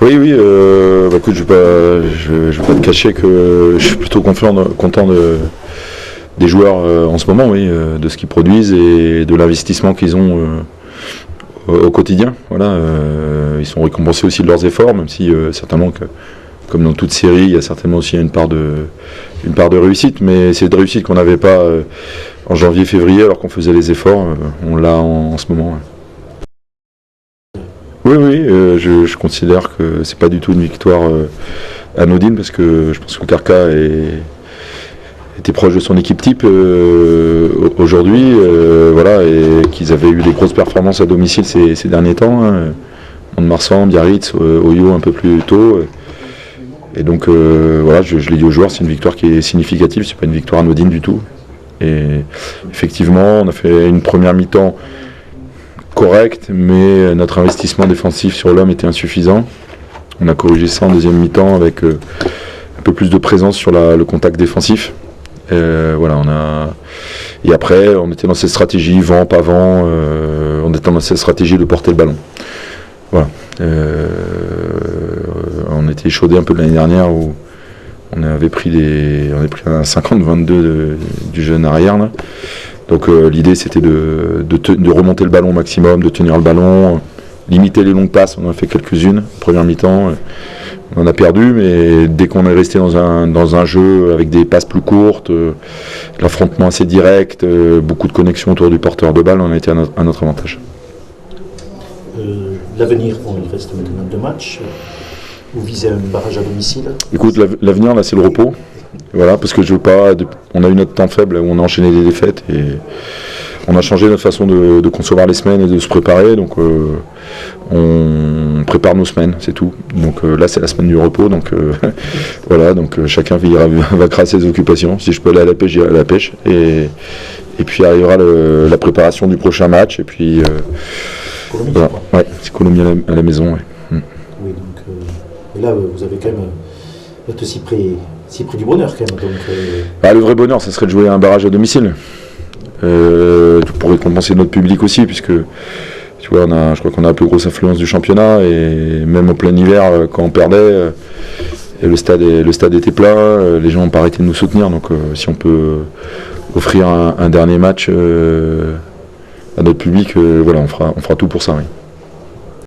Oui, écoute, je vais pas te cacher que je suis plutôt content des joueurs en ce moment, oui, de ce qu'ils produisent et de l'investissement qu'ils ont au quotidien. Voilà, ils sont récompensés aussi de leurs efforts, même si certainement que, comme dans toute série, il y a certainement aussi une part de réussite, mais c'est de réussite qu'on n'avait pas en janvier-février alors qu'on faisait les efforts, on l'a en ce moment. Ouais. Oui, je considère que c'est pas du tout une victoire anodine parce que je pense que Carca était proche de son équipe type aujourd'hui, voilà, et qu'ils avaient eu des grosses performances à domicile ces derniers temps. Hein. Mont-de-Marsan, Biarritz, Oyo un peu plus tôt. Et donc voilà, je l'ai dit aux joueurs, c'est une victoire qui est significative, c'est pas une victoire anodine du tout. Et effectivement, on a fait une première mi-temps correct, mais notre investissement défensif sur l'homme était insuffisant. On a corrigé ça en deuxième mi-temps avec un peu plus de présence sur le contact défensif. Voilà, et après, on était dans cette stratégie vent, pas vent, on était dans cette stratégie de porter le ballon. Voilà. On était chaudé un peu de l'année dernière où on avait pris un 50-22 du jeune arrière là. Donc l'idée c'était de remonter le ballon au maximum, de tenir le ballon, limiter les longues passes, on en a fait quelques-unes, première mi-temps, on en a perdu, mais dès qu'on est resté dans un jeu avec des passes plus courtes, l'affrontement assez direct, beaucoup de connexions autour du porteur de balle, on a été à notre avantage. L'avenir, il reste maintenant 2 matchs, vous visez un barrage à domicile? Écoute, l'avenir là c'est le repos. Voilà, parce que je veux pas. On a eu notre temps faible où on a enchaîné des défaites et on a changé notre façon de concevoir les semaines et de se préparer. Donc on prépare nos semaines, c'est tout. Donc là c'est la semaine du repos. Donc voilà, donc chacun vaquera ses occupations. Si je peux aller à la pêche, j'irai à la pêche. Et puis arrivera la préparation du prochain match. Et puis voilà, ouais, c'est Colombie à la maison. Ouais. Oui, donc là vous avez quand même. Vous êtes aussi pris du bonheur quand même. Donc, le vrai bonheur, ça serait de jouer un barrage à domicile. Pour récompenser notre public aussi, puisque tu vois, je crois qu'on a la plus grosse influence du championnat et même en plein hiver, quand on perdait, et le stade était plein, les gens n'ont pas arrêté de nous soutenir. Donc si on peut offrir un dernier match à notre public, voilà, on fera tout pour ça. Oui.